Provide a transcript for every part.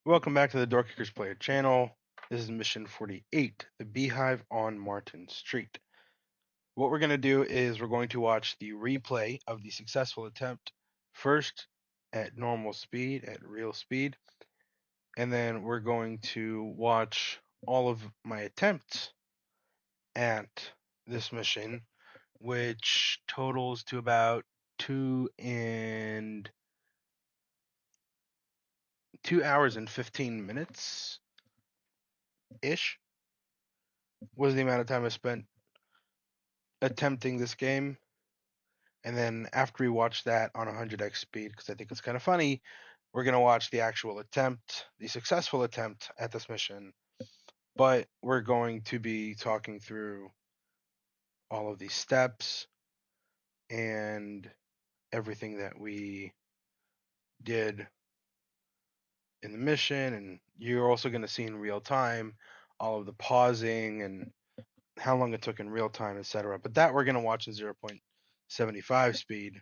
Welcome back to the Doorkickers Player channel. This is mission 48, the Beehive on Martin Street. What we're going to do is we're going to watch the replay of the successful attempt first at normal speed, at real speed, and then we're going to watch all of my attempts at this mission, which totals to about 2 hours and 15 minutes ish was the amount of time I spent attempting this game. And then after we watch that on 100x speed, because I think it's kind of funny, we're going to watch the actual attempt, the successful attempt at this mission. But we're going to be talking through all of these steps and everything that we did in the mission. And you're also going to see in real time all of the pausing and how long it took in real time, etc. But that we're going to watch in 0.75 speed,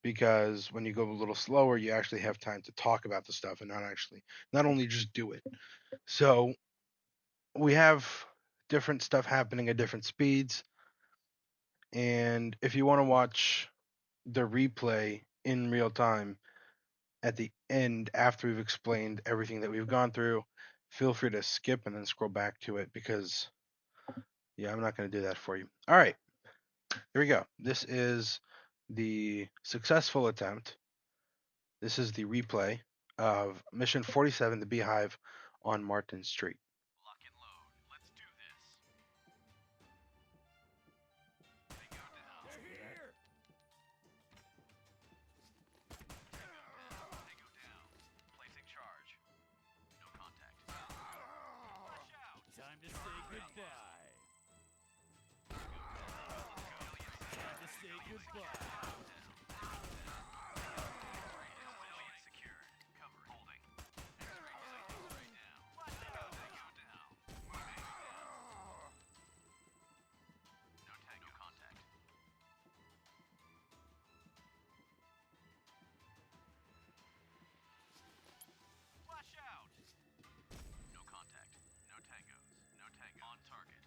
because when you go a little slower, you actually have time to talk about the stuff and not only just do it. So we have different stuff happening at different speeds. And if you want to watch the replay in real time at the end after we've explained everything that we've gone through, feel free to skip and then scroll back to it, because yeah, I'm not going to do that for you. All right, here we go. This is the successful attempt. This is the replay of Mission 47, the Beehive on Martin Street. Lock and load. Let's do this. They go down. They're here. They go down. Placing charge. No contact. Flash out. Time to say goodbye. Time to say goodbye. Alien secured. Cover. Holding. X-ray down. They go down. Moving. No tag. No contact. Flash out. No contact. No tangos. No tango. On target.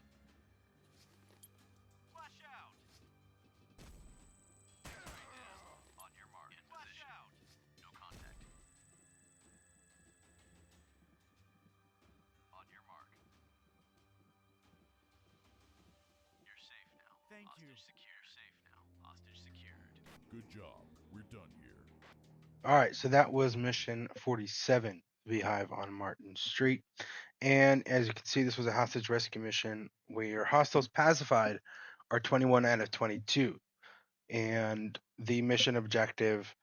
Flash out. X-ray down. On your mark. In Flash position. Out. No contact. On your mark. You're safe now. Thank you. Hostage secure. Safe now. Hostage secured. Good job. We're done here. All right, so that was Mission 47, Beehive on Martin Street. And as you can see, this was a hostage rescue mission where hostiles pacified are 21 out of 22. And the mission objective.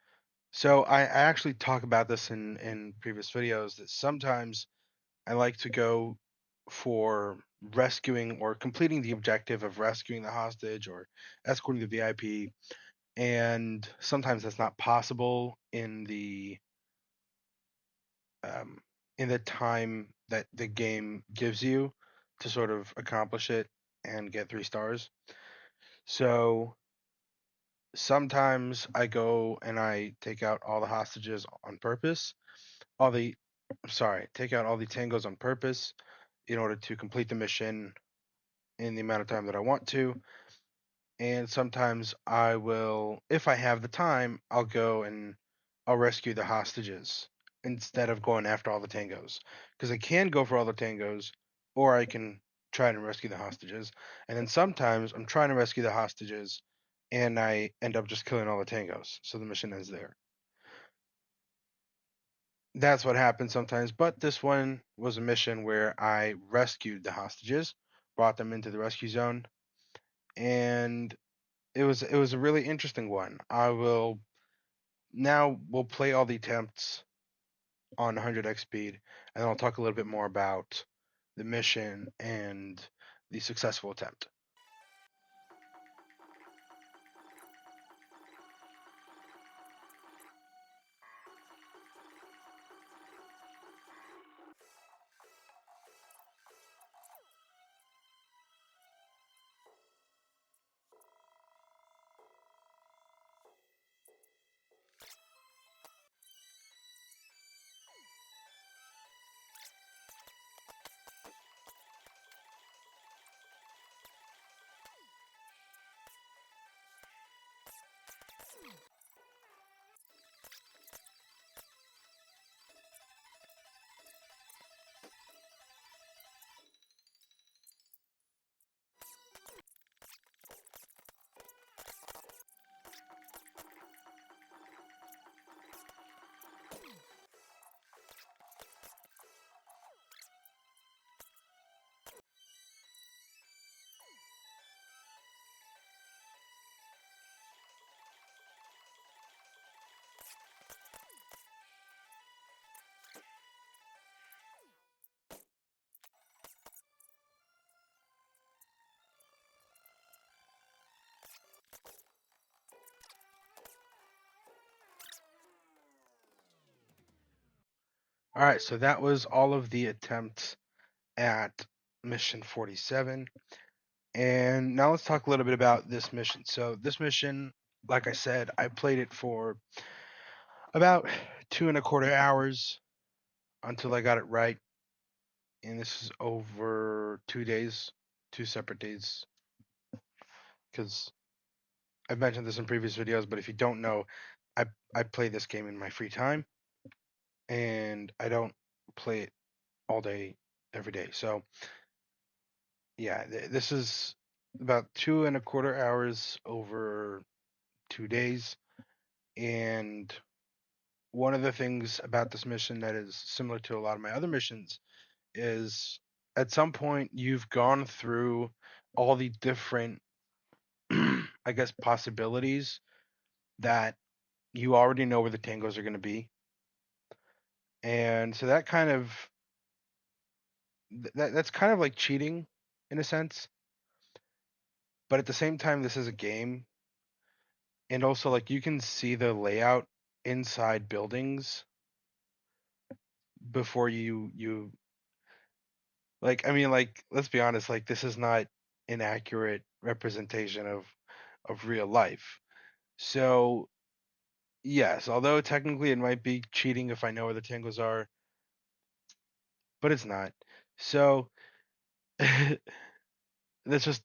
So I actually talk about this in previous videos, that sometimes I like to go for rescuing or completing the objective of rescuing the hostage or escorting the VIP, and sometimes that's not possible in the time that the game gives you to sort of accomplish it and get 3 stars. So sometimes I go and I take out all the hostages on purpose. Take out all the tangos on purpose in order to complete the mission in the amount of time that I want to. And sometimes I will, if I have the time, I'll go and I'll rescue the hostages instead of going after all the tangos. Because I can go for all the tangos, or I can try and rescue the hostages. And then sometimes I'm trying to rescue the hostages and I end up just killing all the tangos. So the mission ends there. That's what happens sometimes. But this one was a mission where I rescued the hostages, brought them into the rescue zone, and it was a really interesting one. We'll play all the attempts on 100x speed, and then I'll talk a little bit more about the mission and the successful attempt. All right, so that was all of the attempts at mission 47. And now let's talk a little bit about this mission. So this mission, like I said, I played it for about 2.25 hours until I got it right. And this is over 2 days, 2 separate days. Because I've mentioned this in previous videos, but if you don't know, I I play this game in my free time, and I don't play it all day, every day. So yeah, this is about 2.25 hours over 2 days. And one of the things about this mission that is similar to a lot of my other missions is at some point you've gone through all the different, I guess, possibilities that you already know where the tangos are going to be. And so that kind of that's kind of like cheating in a sense, but at the same time this is a game, and also like you can see the layout inside buildings before you like, I mean, like, let's be honest, like this is not an accurate representation of real life. So yes, although technically it might be cheating if I know where the tangles are, but it's not. So that's just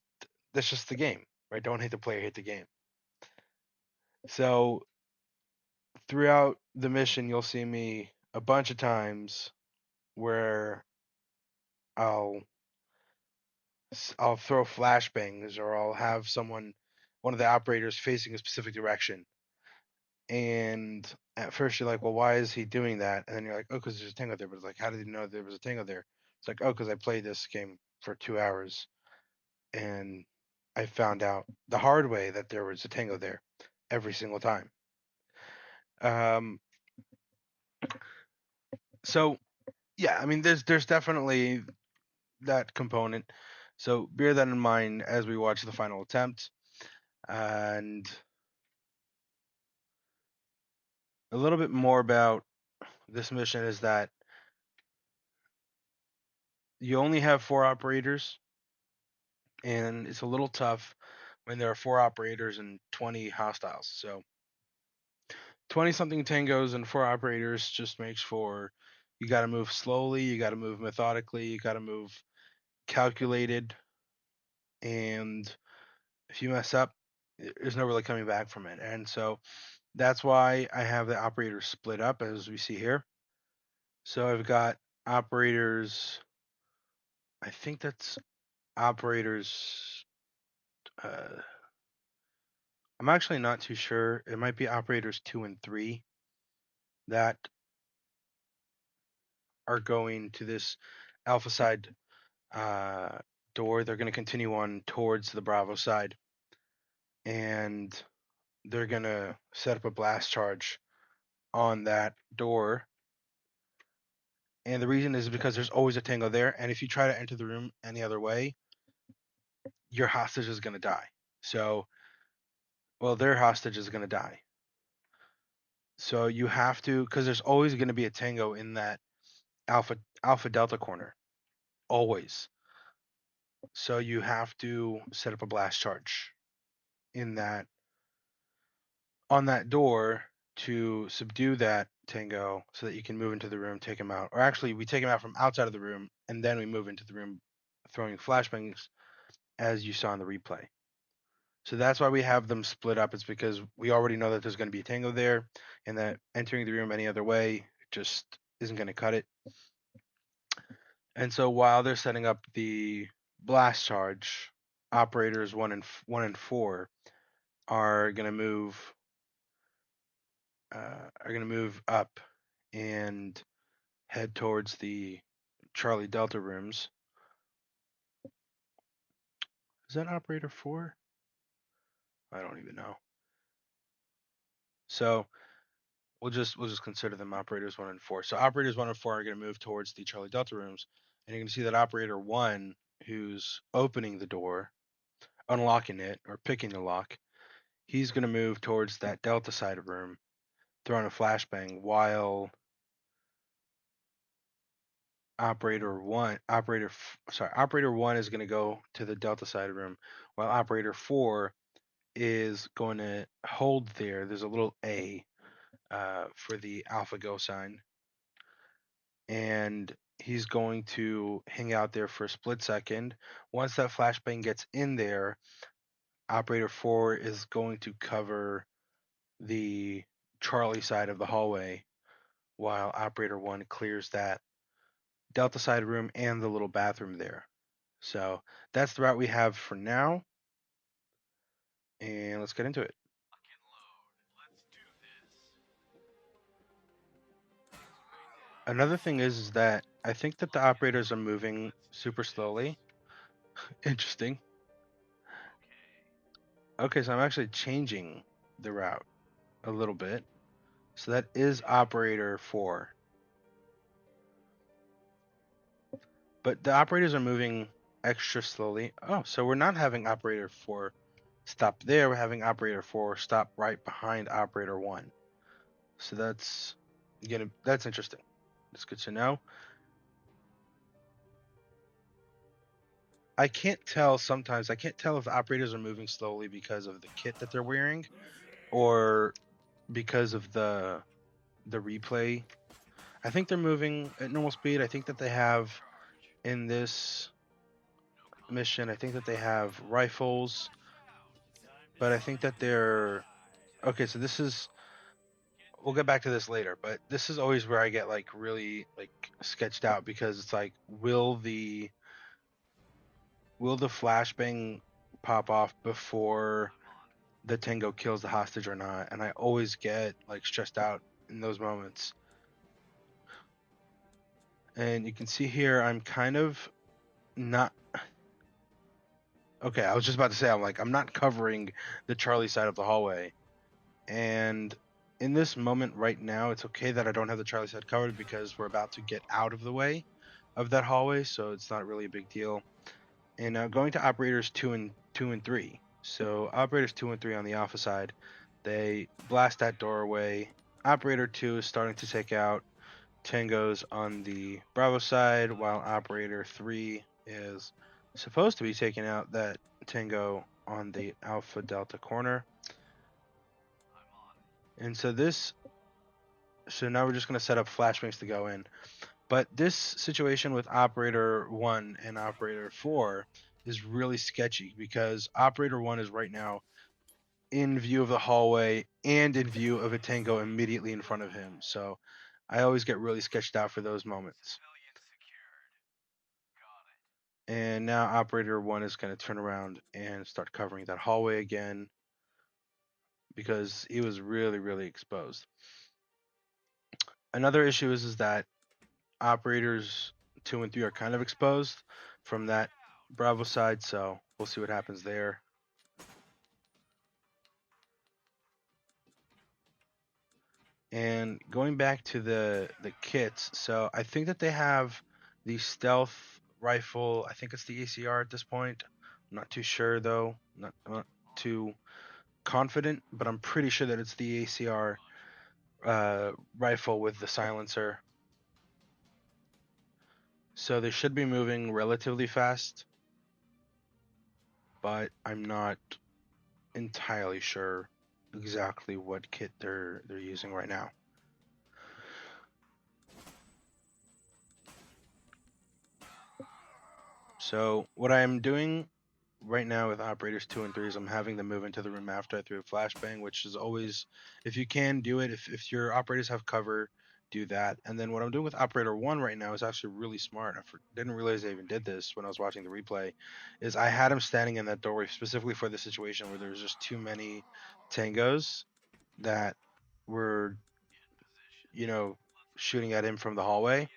that's just the game, right? Don't hate the player, hate the game. So throughout the mission, you'll see me a bunch of times where I'll I'll throw flashbangs, or I'll have one of the operators facing a specific direction. And at first you're like, well, why is he doing that? And then you're like, oh, because there's a tango there. But it's like, how did he know there was a tango there? It's like, oh, because I played this game for 2 hours and I found out the hard way that there was a tango there every single time. Um, so yeah, I mean, there's definitely that component. So bear that in mind as we watch the final attempt. And a little bit more about this mission is that you only have 4 operators, and it's a little tough when there are 4 operators and 20 hostiles. So 20 something tangos and 4 operators just makes for, you got to move slowly, you got to move methodically, you got to move calculated, and if you mess up, there's no really coming back from it. And so that's why I have the operators split up as we see here. So I've got operators, I think that's operators, uh, I'm actually not too sure. It might be operators 2 and 3 that are going to this alpha side uh, door. They're going to continue on towards the Bravo side, and they're going to set up a blast charge on that door. And the reason is because there's always a tango there, and if you try to enter the room any other way, your hostage is going to die. So, well, their hostage is going to die. So you have to, because there's always going to be a tango in that alpha delta corner, always. So you have to set up a blast charge in that on that door to subdue that tango so that you can move into the room, take him out. Or actually, we take him out from outside of the room and then we move into the room throwing flashbangs as you saw in the replay. So that's why we have them split up. It's because we already know that there's going to be a tango there, and that entering the room any other way just isn't going to cut it. And so while they're setting up the blast charge, operators 1 and 4 are going to move up and head towards the Charlie Delta rooms. Is that operator 4? I don't even know. So we'll just consider them operators 1 and 4. So operators 1 and 4 are going to move towards the Charlie Delta rooms, and you're going to see that operator 1, who's opening the door, unlocking it or picking the lock, he's going to move towards that Delta side of room, throwing a flashbang while operator one is going to go to the Delta side room, while operator 4 is going to hold there. There's a little A for the Alpha Go sign, and he's going to hang out there for a split second. Once that flashbang gets in there, operator 4 is going to cover the Charlie side of the hallway, while operator 1 clears that Delta side room and the little bathroom there. So that's the route we have for now, and let's get into it. Lock and load. Let's do this. Another thing is that I think that the operators are moving super slowly. Interesting. Okay, so I'm actually changing the route a little bit. So that is operator 4. But the operators are moving extra slowly. Oh, so we're not having operator 4 stop there. We're having operator 4 stop right behind operator 1. So that's interesting. That's good to know. I can't tell sometimes. I can't tell if the operators are moving slowly because of the kit that they're wearing or because of the replay. I think they're moving at normal speed. I think that they have in this mission, I think that they have rifles, but I think that they're okay. So this is, we'll get back to this later, but this is always where I get like really like sketched out, because it's like, will the flashbang pop off before the Tango kills the hostage or not? And I always get like stressed out in those moments. And you can see here, I'm kind of not okay. I was just about to say, I'm not covering the Charlie side of the hallway. And in this moment right now, it's okay that I don't have the Charlie side covered because we're about to get out of the way of that hallway, so it's not really a big deal. And now going to operators 2 and 3. So operators 2 and 3 on the Alpha side, they blast that doorway. Operator 2 is starting to take out Tangos on the Bravo side, while operator 3 is supposed to be taking out that Tango on the Alpha Delta corner. And so now we're just going to set up flashbangs to go in. But this situation with operator 1 and operator 4 is really sketchy, because operator 1 is right now in view of the hallway and in view of a Tango immediately in front of him. So I always get really sketched out for those moments. And now operator 1 is going to turn around and start covering that hallway again, because he was really, really exposed. Another issue is that operators 2 and 3 are kind of exposed from that Bravo side, so we'll see what happens there. And going back to the kits, so I think that they have the stealth rifle. I think it's the ACR at this point. I'm not too sure though. I'm not too confident, but I'm pretty sure that it's the ACR rifle with the silencer. So they should be moving relatively fast, but I'm not entirely sure exactly what kit they're using right now. So what I'm doing right now with operators 2 and 3 is I'm having them move into the room after I threw a flashbang, which is always, if you can do it, if your operators have cover, do that. And then what I'm doing with operator 1 right now is actually really smart. Didn't realize I even did this when I was watching the replay, is I had him standing in that doorway specifically for the situation where there was just too many Tangos that were, shooting at him from the hallway,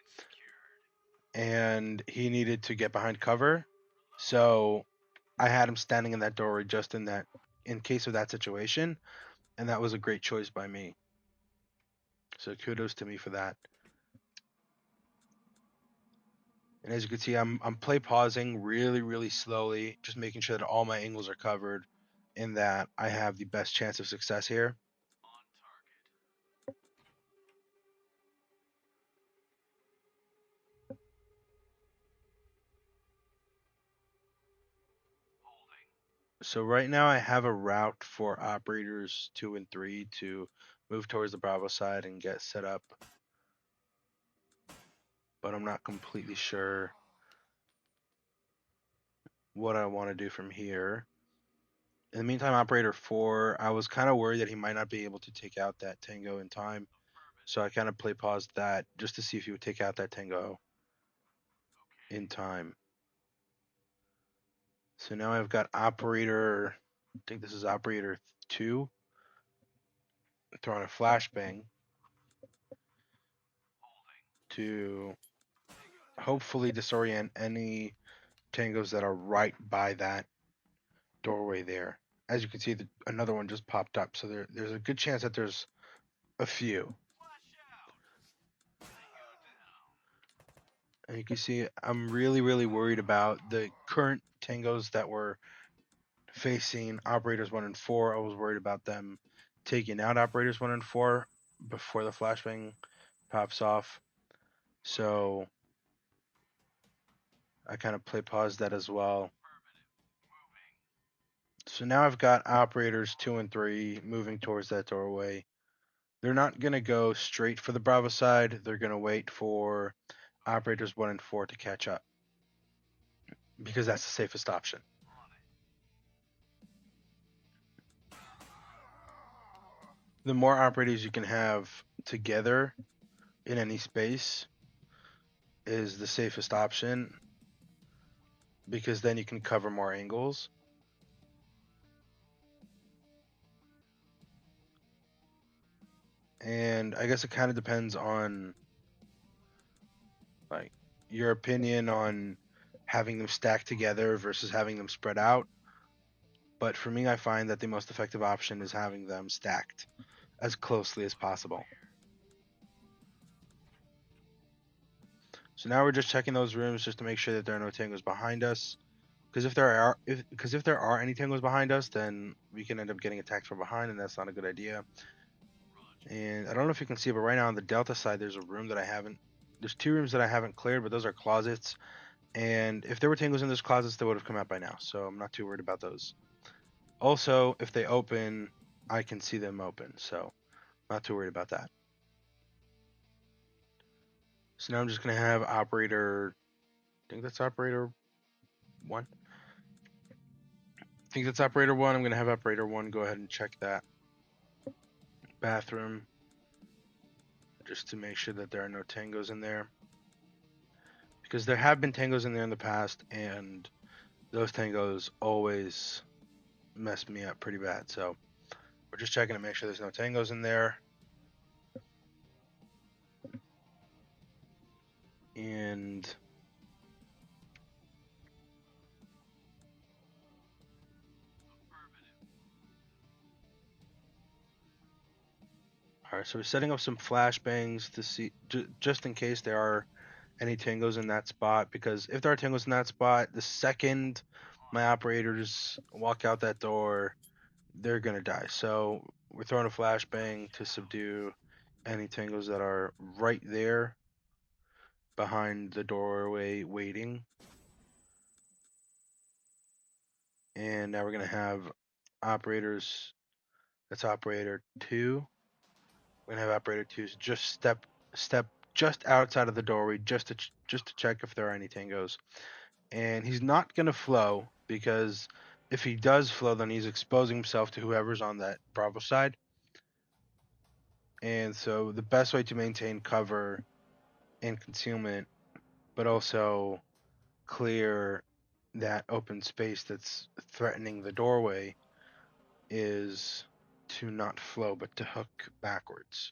and he needed to get behind cover. So I had him standing in that doorway just in case of that situation, and that was a great choice by me. So kudos to me for that. And as you can see, I'm play pausing really, really slowly, just making sure that all my angles are covered and that I have the best chance of success here. So right now I have a route for operators 2 and 3 to move towards the Bravo side and get set up, but I'm not completely sure what I want to do from here. In the meantime, operator 4, I was kind of worried that he might not be able to take out that tango in time, so I kind of play paused that just to see if he would take out that tango in time. So now I've got operator, I think this is operator 2, throwing a flashbang to hopefully disorient any tangos that are right by that doorway there. As you can see, another one just popped up, so there's a good chance that there's a few. And you can see I'm really worried about the current tangos that were facing operators 1 and 4. I was worried about them taking out operators 1 and 4 before the flashbang pops off. So I kind of play pause that as well. So now I've got operators 2 and 3 moving towards that doorway. They're not going to go straight for the Bravo side. They're going to wait for operators 1 and 4 to catch up because that's the safest option. The more operators you can have together in any space is the safest option because then you can cover more angles. And I guess it kind of depends on like your opinion on having them stacked together versus having them spread out. But for me, I find that the most effective option is having them stacked as closely as possible. So now we're just checking those rooms just to make sure that there are no tangos behind us. Because if there are any tangos behind us, then we can end up getting attacked from behind, and that's not a good idea. And I don't know if you can see, but right now on the Delta side, there's a room that I haven't. There's 2 rooms that I haven't cleared, but those are closets. And if there were tangos in those closets, they would have come out by now. So I'm not too worried about those. Also, if they open, I can see them open. So not too worried about that. So now I'm just gonna have operator. I think that's operator 1. I think that's operator 1. I'm gonna have operator 1 go ahead and check that bathroom just to make sure that there are no tangos in there. Because there have been tangos in there in the past, and those tangos always mess me up pretty bad. So we're just checking to make sure there's no tangos in there. And all right, so we're setting up some flashbangs to see just in case there are any tangos in that spot. Because if there are tangos in that spot, the second my operators walk out that door, they're gonna die. So we're throwing a flashbang to subdue any tangos that are right there behind the doorway waiting. And now we're gonna have operators. That's operator 2. We're gonna have operator 2 just step just outside of the doorway just to check if there are any tangos. And he's not gonna flow because if he does flow, then he's exposing himself to whoever's on that Bravo side. And so the best way to maintain cover and concealment, but also clear that open space that's threatening the doorway, is to not flow but to hook backwards.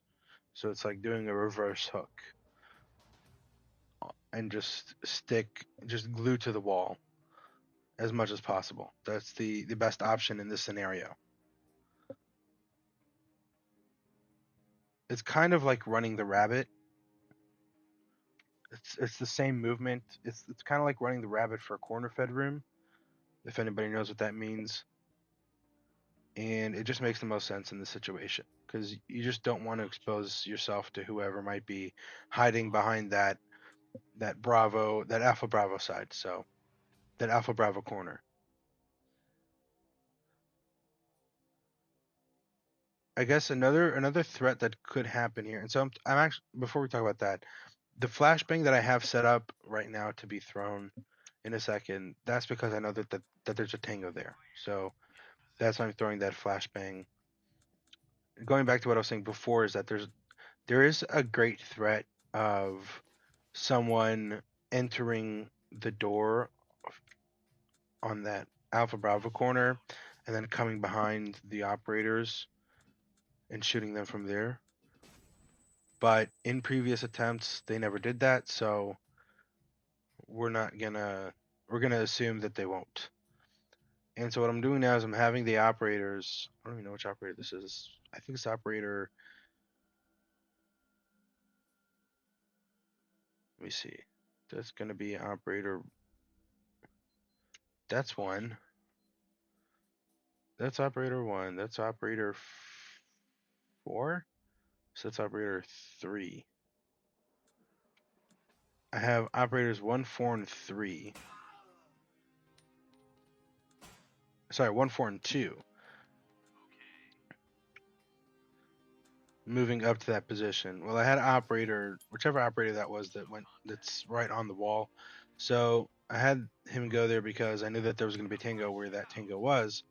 So it's like doing a reverse hook and just glue to the wall as much as possible. That's the best option in this scenario. It's kind of like running the rabbit. It's the same movement. It's kind of like running the rabbit for a corner fed room, if anybody knows what that means. And it just makes the most sense in this situation because you just don't want to expose yourself to whoever might be hiding behind that Alpha Bravo side. So that Alpha Bravo corner. I guess another threat that could happen here, and so I'm actually before we talk about that, the flashbang that I have set up right now to be thrown in a second, that's because I know that there's a tango there. So that's why I'm throwing that flashbang. Going back to what I was saying before is that there is a great threat of someone entering the door on that Alpha Bravo corner and then coming behind the operators and shooting them from there. But in previous attempts, they never did that, so we're not gonna we're gonna assume that they won't. And so what I'm doing now is I'm having the operators. I don't even know which operator this is. I think it's operator. Let me see. That's gonna be operator. That's one. That's operator one. That's operator four. So that's operator three. I have operators one, four, and three. Sorry, one, four, and two. Moving up to that position. Well, I had operator, whichever operator that was that's right on the wall. So I had him go there because I knew that there was going to be tango where that tango was.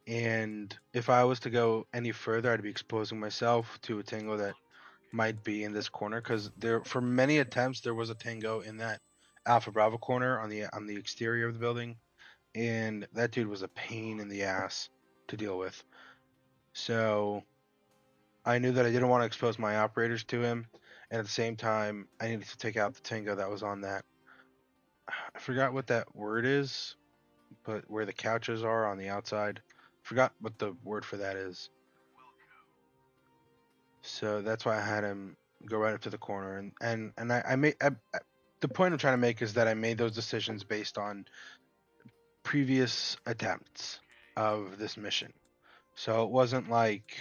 And if I was to go any further, I'd be exposing myself to a tango that might be in this corner because there, for many attempts, there was a tango in that Alpha Bravo corner on the exterior of the building, and that dude was a pain in the ass to deal with. So I knew that I didn't want to expose my operators to him, and at the same time, I needed to take out the tango that was on that. I forgot what that word is, but where the couches are on the outside. Forgot what the word for that is. So that's why I had him go right up to the corner, and I made the point I'm trying to make is that I made those decisions based on previous attempts of this mission. So it wasn't like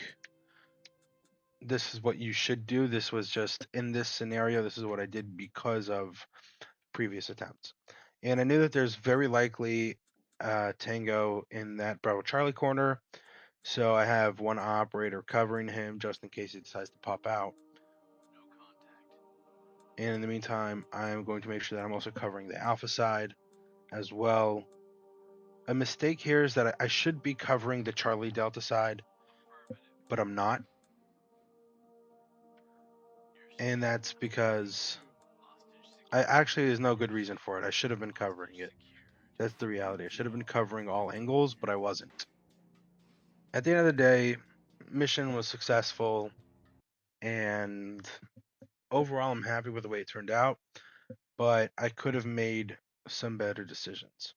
this is what you should do. This was just in this scenario, this is what I did because of previous attempts. And I knew that there's very likely Tango in that Bravo Charlie corner. So I have one operator covering him just in case he decides to pop out. And in the meantime, I'm going to make sure that I'm also covering the Alpha side as well. A mistake here is that I should be covering the Charlie Delta side, but I'm not. And that's because there's no good reason for it. I should have been covering it. That's the reality. I should have been covering all angles, but I wasn't. At the end of the day, mission was successful, and overall, I'm happy with the way it turned out. But I could have made some better decisions.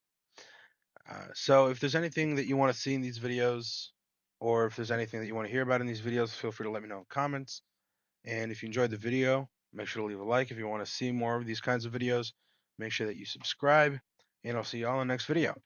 So if there's anything that you want to see in these videos, or if there's anything that you want to hear about in these videos, feel free to let me know in the comments. And if you enjoyed the video, make sure to leave a like. If you want to see more of these kinds of videos, make sure that you subscribe. And I'll see you all in the next video.